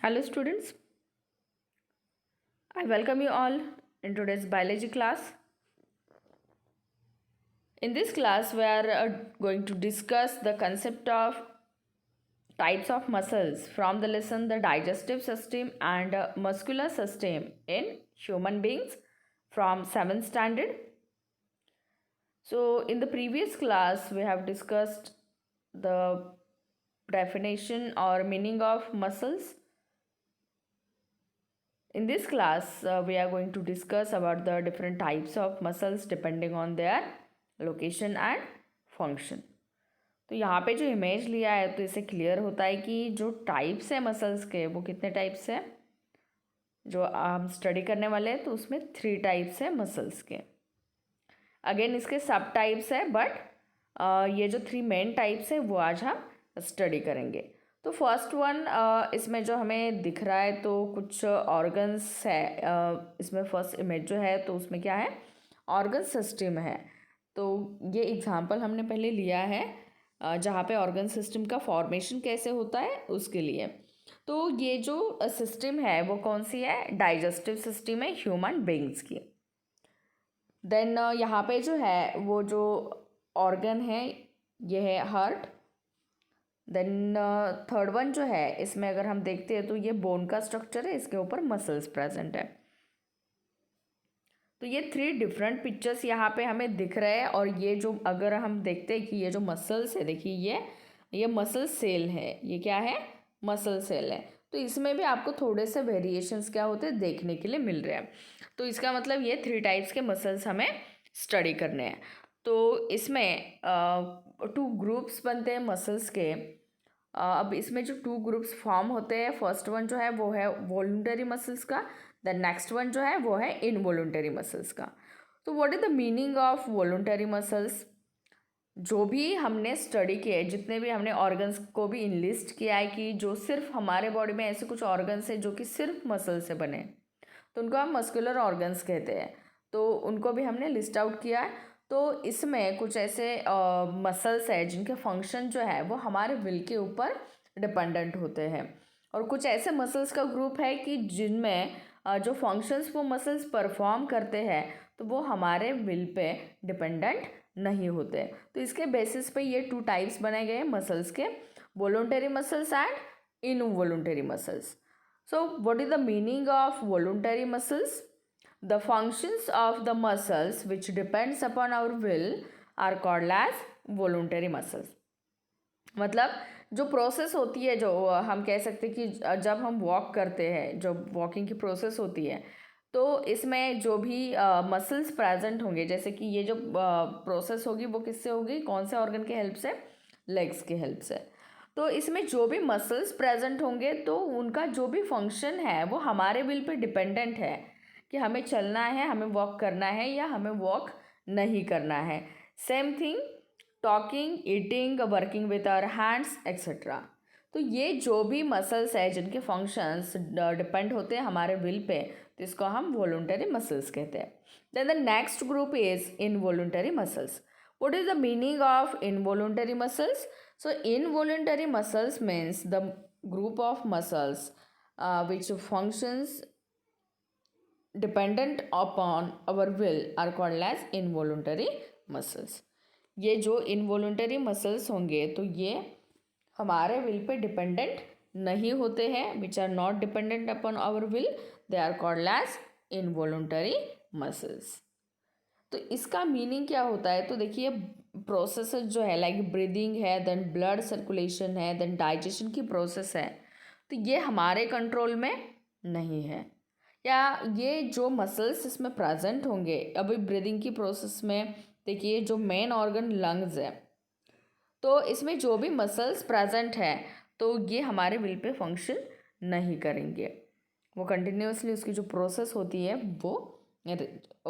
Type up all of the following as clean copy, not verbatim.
Hello students, I welcome you all in today's biology class. In this class we are going to discuss the concept of types of muscles from the lesson the digestive system and muscular system in human beings from 7th standard. So in the previous class we have discussed the definition or meaning of muscles. In this class, we are going to discuss about the different types of muscles depending on their location and function. तो यहाँ पे जो image लिया है तो इससे clear होता है कि जो टाइप्स है मसल्स के वो कितने टाइप्स है जो हम स्टडी करने वाले हैं तो उसमें 3 टाइप्स है मसल्स के. अगेन इसके सब टाइप्स है बट ये जो 3 मेन टाइप्स है वो आज हम स्टडी करेंगे. तो फर्स्ट वन इसमें जो हमें दिख रहा है तो कुछ ऑर्गन्स है. इसमें फर्स्ट इमेज जो है तो उसमें क्या है, ऑर्गन सिस्टम है. तो ये एग्जांपल हमने पहले लिया है जहाँ पे ऑर्गन सिस्टम का फॉर्मेशन कैसे होता है उसके लिए. तो ये जो सिस्टम है वो कौन सी है, डाइजेस्टिव सिस्टम है ह्यूमन बींग्स की. देन यहाँ पे जो है वो जो ऑर्गन है ये है हार्ट. देन थर्ड वन जो है इसमें अगर हम देखते हैं तो ये बोन का स्ट्रक्चर है, इसके ऊपर मसल्स प्रेजेंट है. तो ये 3 डिफरेंट पिक्चर्स यहाँ पे हमें दिख रहे हैं. और ये जो अगर हम देखते हैं कि ये जो मसल्स है, देखिए ये मसल सेल है, ये क्या है, मसल सेल है. तो इसमें भी आपको थोड़े से वेरिएशंस क्या होते हैं देखने के लिए मिल रहे हैं. तो इसका मतलब ये 3 टाइप्स के मसल्स हमें स्टडी करने हैं. तो इसमें 2 ग्रुप्स बनते हैं मसल्स के. अब इसमें जो 2 ग्रुप्स फॉर्म होते हैं, फर्स्ट वन जो है वो है वॉलंटरी मसल्स का, द नेक्स्ट वन जो है वो है इनवॉलंटरी मसल्स का. तो what is the meaning of voluntary muscles. जो भी हमने स्टडी किए, जितने भी हमने ऑर्गन्स को भी इनलिस्ट किया है कि जो सिर्फ हमारे बॉडी में ऐसे कुछ ऑर्गन्स है जो कि सिर्फ मसल से बने, तो उनको हम मस्कुलर ऑर्गन्स कहते हैं. तो उनको भी हमने लिस्ट आउट किया है. तो इसमें कुछ ऐसे मसल्स है जिनके फंक्शन जो है वो हमारे विल के ऊपर डिपेंडेंट होते हैं. और कुछ ऐसे मसल्स का ग्रुप है कि जिनमें जो फंक्शंस वो मसल्स परफॉर्म करते हैं तो वो हमारे विल पे डिपेंडेंट नहीं होते. तो इसके बेसिस पे ये 2 टाइप्स बनाए गए मसल्स के, voluntary muscles and involuntary muscles. So what is the meaning of voluntary muscles? The functions of the muscles which depends upon our will are called as voluntary muscles. मतलब जो process होती है, जो हम कह सकते हैं कि जब हम वॉक करते हैं, जो वॉकिंग की प्रोसेस होती है, तो इसमें जो भी मसल्स प्रेजेंट होंगे, जैसे कि ये जो प्रोसेस होगी वो किससे होगी, कौन से ऑर्गन के हेल्प से, लेग्स के हेल्प से. तो इसमें जो भी मसल्स प्रेजेंट होंगे तो उनका जो भी फंक्शन है वो हमारे विल पे डिपेंडेंट है कि हमें चलना है, हमें वॉक करना है या हमें वॉक नहीं करना है. Same thing talking, eating, working with our hands etcetera. तो ये जो भी मसल्स है जिनके फंक्शंस डिपेंड होते हैं हमारे विल पे, तो इसको हम वॉलंटरी मसल्स कहते हैं. Then the next group is involuntary muscles. What is the meaning of involuntary muscles? So involuntary muscles means the group of muscles which functions dependent upon our will are called as involuntary muscles. ये जो involuntary muscles होंगे तो ये हमारे will पे dependent नहीं होते हैं, which are not dependent upon our will, they are called as involuntary muscles. तो इसका मीनिंग क्या होता है, तो देखिए प्रोसेस जो है लाइक ब्रीदिंग है, देन ब्लड सर्कुलेशन है, देन डाइजेशन की प्रोसेस है, तो ये हमारे कंट्रोल में नहीं है. या ये जो मसल्स इसमें प्रेजेंट होंगे, अभी ब्रीदिंग की प्रोसेस में देखिए जो मेन ऑर्गन लंग्स है, तो इसमें जो भी मसल्स प्रेजेंट है तो ये हमारे विल पे फंक्शन नहीं करेंगे. वो कंटिन्यूसली उसकी जो प्रोसेस होती है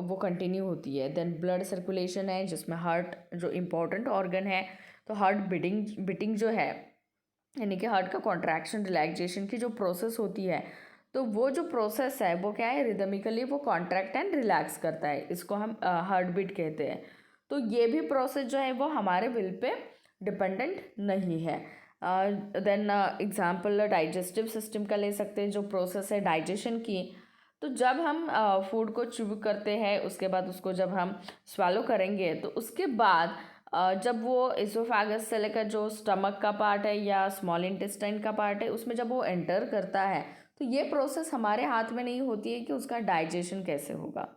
वो कंटिन्यू होती है. देन ब्लड सर्कुलेशन है जिसमें हार्ट जो इम्पोर्टेंट ऑर्गन है, तो हार्ट बीटिंग जो है यानी कि हार्ट का कॉन्ट्रैक्शन रिलैक्सेशन की जो प्रोसेस होती है, तो वो जो प्रोसेस है वो क्या है, रिदमिकली वो कॉन्ट्रैक्ट एंड रिलैक्स करता है, इसको हम हार्ट बीट कहते हैं. तो ये भी प्रोसेस जो है वो हमारे विल पे डिपेंडेंट नहीं है. देन एग्जाम्पल डाइजेस्टिव सिस्टम का ले सकते हैं, जो प्रोसेस है डाइजेशन की। तो जब हम फूड को च्यू करते हैं, उसके बाद उसको जब हम स्वालो करेंगे, तो उसके बाद जब वो इसोफेगस से लेकर जो स्टमक का पार्ट है या स्मॉल इंटेस्टाइन का पार्ट है, उसमें जब वो एंटर करता है, तो ये प्रोसेस हमारे हाथ में नहीं होती है कि उसका डाइजेशन कैसे होगा।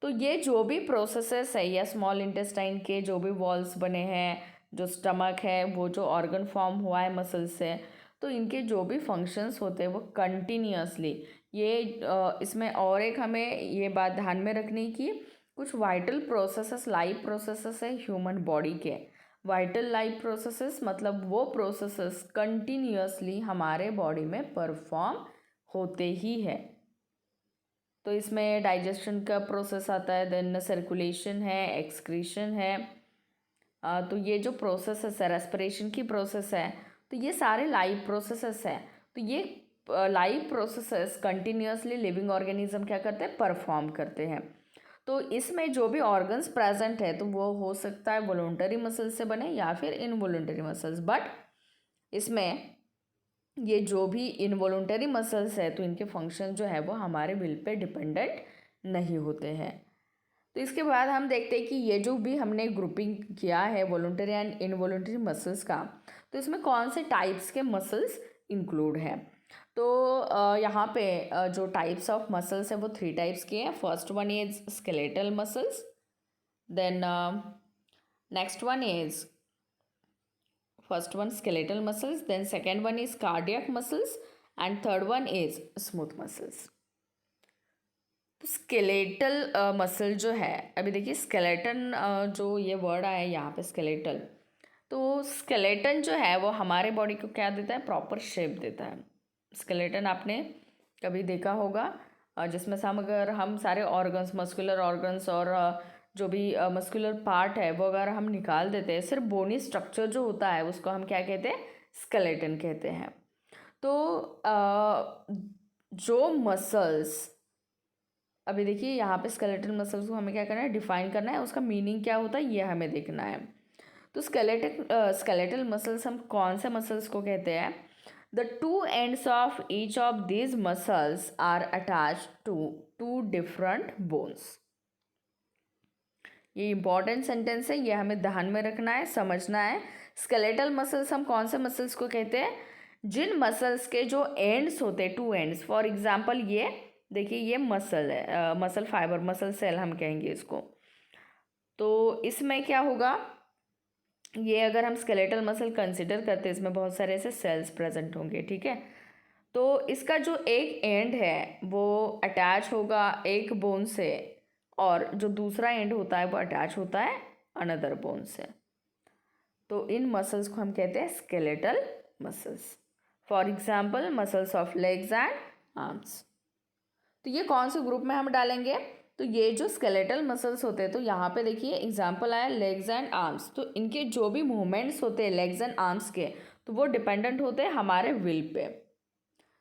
तो ये जो भी प्रोसेसेस है या स्मॉल इंटेस्टाइन के जो भी वॉल्स बने हैं, जो स्टमक है, वो जो ऑर्गन फॉर्म हुआ है मसल से, तो इनके जो भी फंक्शंस होते हैं वो कंटिन्यूअसली ये इसमें और एक हमें ये बात ध्यान में रखनी की कुछ वाइटल प्रोसेसेस, लाइफ प्रोसेसेस है ह्यूमन बॉडी के। वाइटल लाइफ प्रोसेसेस मतलब वो प्रोसेसेस कंटिन्यूअसली हमारे बॉडी में परफॉर्म होते ही है। तो इसमें डाइजेशन का प्रोसेस आता है, देन सर्कुलेशन है, एक्सक्रीशन है। तो ये जो प्रोसेस है, रेस्पिरेशन की प्रोसेस है, तो ये सारे लाइव प्रोसेसेस है। तो ये live processes continuously living organism क्या करते हैं, परफॉर्म करते हैं। तो इसमें जो भी ऑर्गन्स प्रेजेंट है, तो वो हो सकता है वॉलंटरी मसल्स से बने या फिर इनवॉलंटरी मसल्स, बट इसमें ये जो भी इनवॉलंटरी मसल्स है, तो इनके फंक्शन जो है वो हमारे विल पे डिपेंडेंट नहीं होते हैं। तो इसके बाद हम देखते हैं कि ये जो भी हमने ग्रुपिंग किया है वॉलंटरी एंड इनवॉलंटरी मसल्स का, तो इसमें कौन से टाइप्स के मसल्स इंक्लूड है। तो यहाँ पे जो टाइप्स ऑफ मसल्स है वो 3 टाइप्स के हैं। First one is skeletal muscles, then next one is first one skeletal muscles, then second one is cardiac muscles and third one is smooth muscles। तो स्केलेटल मसल जो है, अभी देखिए skeleton जो ये वर्ड आया है यहाँ पे स्केलेटल, तो स्केलेटन जो है वो हमारे बॉडी को क्या देता है, प्रॉपर शेप देता है। स्केलेटन आपने कभी देखा होगा, जिसमें से अगर हम सारे ऑर्गन्स, मस्कुलर ऑर्गन्स और जो भी मस्कुलर पार्ट है वो अगर हम निकाल देते हैं, सिर्फ बोनी स्ट्रक्चर जो होता है उसको हम क्या कहते हैं, स्केलेटन कहते हैं। तो जो मसल्स, अभी देखिए यहाँ पे स्केलेटल मसल्स को हमें क्या करना है, डिफाइन करना है, उसका मीनिंग क्या होता है ये हमें देखना है। तो स्केलेटल मसल्स हम कौन से मसल्स को कहते हैं, the two ends of each of these muscles are attached to 2 different bones. ये इंपॉर्टेंट सेंटेंस है, ये हमें ध्यान में रखना है, समझना है। स्केलेटल मसल्स हम कौन से मसल्स को कहते हैं, जिन मसल्स के जो एंड्स होते हैं, 2 एंड्स। फॉर एग्जांपल ये देखिए ये मसल है, मसल फाइबर, मसल सेल हम कहेंगे इसको। तो इसमें क्या होगा, ये अगर हम स्केलेटल मसल कंसिडर करते हैं, इसमें बहुत सारे ऐसे सेल्स प्रेजेंट होंगे, ठीक है। तो इसका जो एक एंड है वो अटैच होगा एक बोन से, और जो दूसरा एंड होता है वो अटैच होता है अनदर बोन से। तो इन मसल्स को हम कहते हैं skeletal muscles. For example muscles of legs and arms. तो ये कौन से ग्रुप में हम डालेंगे, तो ये जो स्केलेटल मसल्स होते हैं, तो यहाँ पे देखिए एग्जांपल आया लेग्स एंड आर्म्स। तो इनके जो भी मूवमेंट्स होते हैं लेग्स एंड आर्म्स के, तो वो डिपेंडेंट होते हैं हमारे विल पे।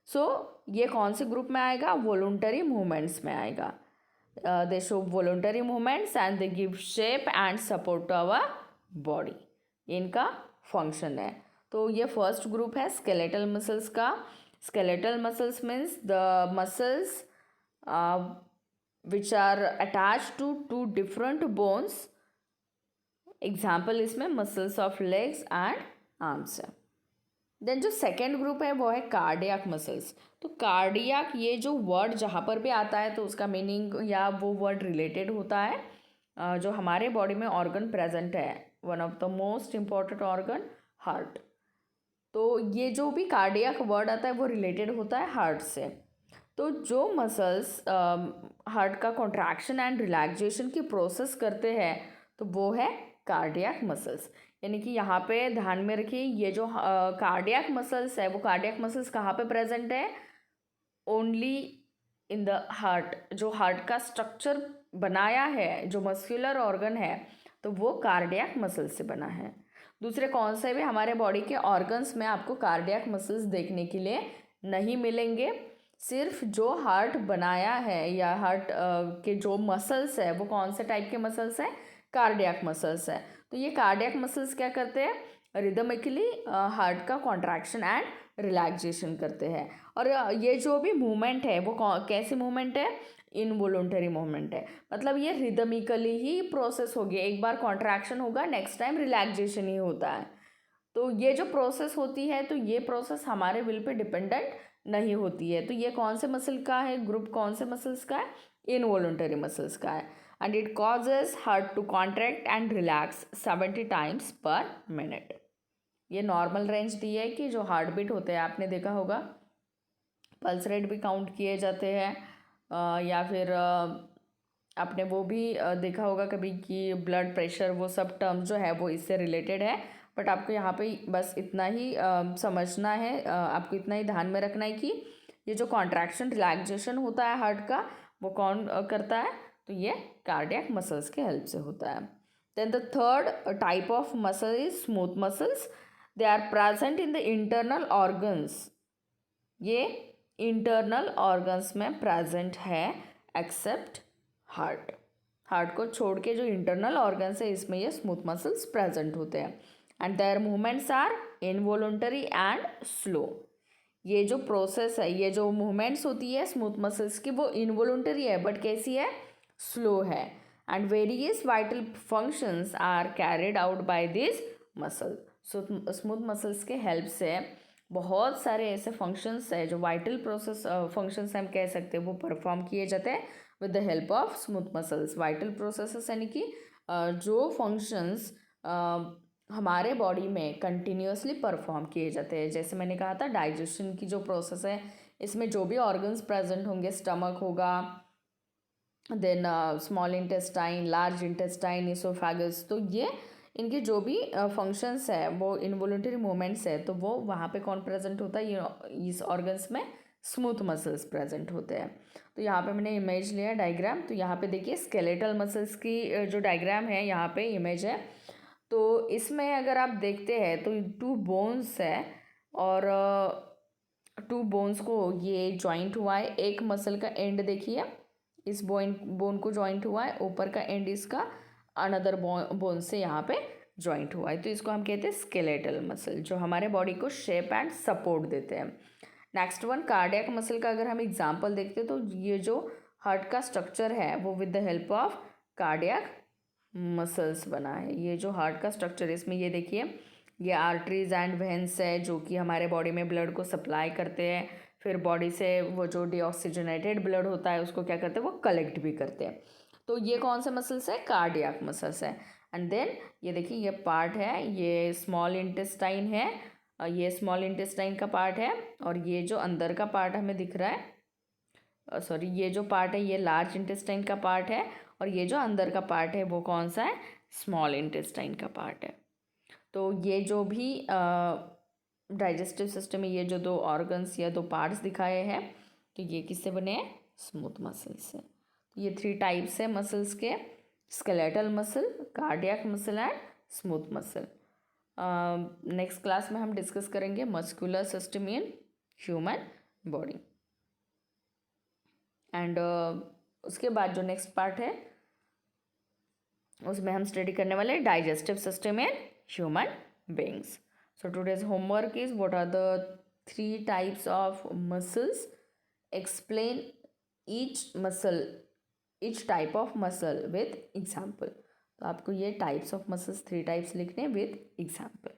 सो ये कौन से ग्रुप में आएगा, वॉलंटरी मूवमेंट्स में आएगा। They show voluntary movements and they give shape and support to our body, इनका फंक्शन है। तो ये फर्स्ट ग्रुप है स्केलेटल मसल्स का। Skeletal muscles means the muscles which are attach to 2 different bones. Example इसमें muscles of legs and arms है। Then जो second group है वो है कार्डियक मसल्स। तो कार्डियक ये जो वर्ड जहाँ पर भी आता है तो उसका मीनिंग या वो वर्ड रिलेटेड होता है जो हमारे बॉडी में ऑर्गन प्रेजेंट है, one of the most important organ heart. तो ये जो भी कार्डियक वर्ड आता है वो रिलेटेड होता है हार्ट से। तो जो मसल्स हार्ट का कॉन्ट्रैक्शन एंड रिलैक्सेशन की प्रोसेस करते हैं, तो वो है कार्डियक मसल्स। यानी कि यहाँ पे ध्यान में रखिए, ये जो कार्डियक मसल्स है वो कार्डियक मसल्स कहाँ पे प्रेजेंट है, ओनली इन द हार्ट। जो हार्ट का स्ट्रक्चर बनाया है, जो मस्कुलर ऑर्गन है, तो वो कार्डियक मसल्स से बना है। दूसरे कौन से भी हमारे बॉडी के ऑर्गन्स में आपको कार्डियक मसल्स देखने के लिए नहीं मिलेंगे। सिर्फ जो हार्ट बनाया है या हार्ट के जो मसल्स है वो कौन से टाइप के मसल्स हैं, कार्डियक मसल्स है। तो ये कार्डियक मसल्स क्या करते हैं, रिदमिकली हार्ट का कॉन्ट्रैक्शन एंड रिलैक्सेशन करते हैं। और ये जो भी मूवमेंट है वो कैसी मूवमेंट है, इनवॉलंटरी मूवमेंट है। मतलब ये रिदमिकली ही प्रोसेस होगी, एक बार कॉन्ट्रैक्शन होगा, नेक्स्ट टाइम रिलैक्सेशन ही होता है। तो ये जो प्रोसेस होती है, तो ये प्रोसेस हमारे विल पे डिपेंडेंट नहीं होती है। तो ये कौन से मसल का है ग्रुप, कौन से मसल्स का है, इनवॉलंटरी मसल्स का है। And it causes heart to contract and relax 70 times per minute. ये नॉर्मल रेंज दी है कि जो हार्ट बीट होते हैं, आपने देखा होगा पल्स रेट भी काउंट किए जाते हैं, या फिर आपने वो भी देखा होगा कभी कि ब्लड प्रेशर, वो सब टर्म जो है वो इससे रिलेटेड है। बट आपको यहाँ पे बस इतना ही समझना है, आपको इतना ही ध्यान में रखना है कि ये जो कॉन्ट्रैक्शन रिलैक्सेशन होता है हार्ट का, वो कौन करता है, तो ये कार्डियक मसल्स के हेल्प से होता है। Then the third type of muscle is smooth muscles. They are present in the internal organs. ये इंटरनल ऑर्गन्स में प्रेजेंट है एक्सेप्ट हार्ट। हार्ट को छोड़ के जो इंटरनल ऑर्गन्स है इसमें ये स्मूथ मसल्स प्रेजेंट होते हैं। And their movements are involuntary and slow. ये जो प्रोसेस है, ये जो मूवमेंट्स होती है स्मूथ मसल्स की, वो इनवॉलंटरी है बट कैसी है, स्लो है। And various vital functions are carried out by this muscle. Smooth muscles के हेल्प से बहुत सारे ऐसे फंक्शंस है जो वाइटल प्रोसेस फंक्शंस हम कह सकते हैं, वो परफॉर्म किए जाते हैं with the help of smooth muscles. Vital processes यानी कि जो फंक्शंस हमारे बॉडी में कंटिन्यूसली परफॉर्म किए जाते हैं। जैसे मैंने कहा था डाइजेशन की जो प्रोसेस है, इसमें जो भी ऑर्गन्स प्रेजेंट होंगे, स्टमक होगा, then small intestine, large intestine, oesophagus, तो ये इनके जो भी फंक्शंस है वो इनवॉलंटरी मूवमेंट्स है, तो वो वहाँ पे कौन प्रेजेंट होता है, ये इस ऑर्गन्स में स्मूथ मसल्स प्रेजेंट होते हैं। तो यहाँ पे मैंने इमेज लिया डायग्राम। तो यहाँ पे देखिए स्केलेटल मसल्स की जो डायग्राम है, यहाँ पे इमेज है। तो इसमें अगर आप देखते हैं तो 2 बोन्स है, और 2 बोन्स को ये जॉइंट हुआ है। एक मसल का एंड देखिए, इस बोन को जॉइंट हुआ है, ऊपर का एंड इसका अनदर बोन से यहाँ पे जॉइंट हुआ है। तो इसको हम कहते हैं स्केलेटल मसल, जो हमारे बॉडी को शेप एंड सपोर्ट देते हैं। नेक्स्ट वन कार्डियक मसल का अगर हम एग्जांपल देखते हैं, तो ये जो हार्ट का स्ट्रक्चर है वो with the help of cardiac muscles बना है। ये जो हार्ट का स्ट्रक्चर है, इसमें ये देखिए, ये आर्टरीज एंड वेन्स है जो कि हमारे बॉडी में ब्लड को सप्लाई करते हैं। फिर बॉडी से वो जो डीऑक्सीजनेटेड ब्लड होता है उसको क्या करते हैं, वो कलेक्ट भी करते हैं। तो ये कौन से मसल्स है, कार्डियक मसल्स है। एंड देन ये देखिए, ये पार्ट है, ये स्मॉल इंटेस्टाइन है, ये स्मॉल इंटेस्टाइन का पार्ट है, और ये जो अंदर का पार्ट हमें दिख रहा है, सॉरी, ये जो पार्ट है ये लार्ज इंटेस्टाइन का पार्ट है, और ये जो अंदर का पार्ट है वो कौन सा है, स्मॉल इंटेस्टाइन का पार्ट है। तो ये जो भी डाइजेस्टिव सिस्टम में ये जो 2 ऑर्गन्स या 2 पार्ट्स दिखाए हैं, तो ये किससे बने हैं, स्मूथ मसल्स से। तो ये 3 टाइप्स है मसल्स के, skeletal muscle, cardiac muscle and smooth muscle. Next class में हम डिस्कस करेंगे muscular system in human body. And उसके बाद जो नेक्स्ट पार्ट है उसमें हम स्टडी करने वाले digestive system in human beings. So today's homework is what are the 3 types of muscles, explain each type of muscle with example. तो आपको ये टाइप्स ऑफ मसल्स 3 टाइप्स लिखने विथ एग्जाम्पल।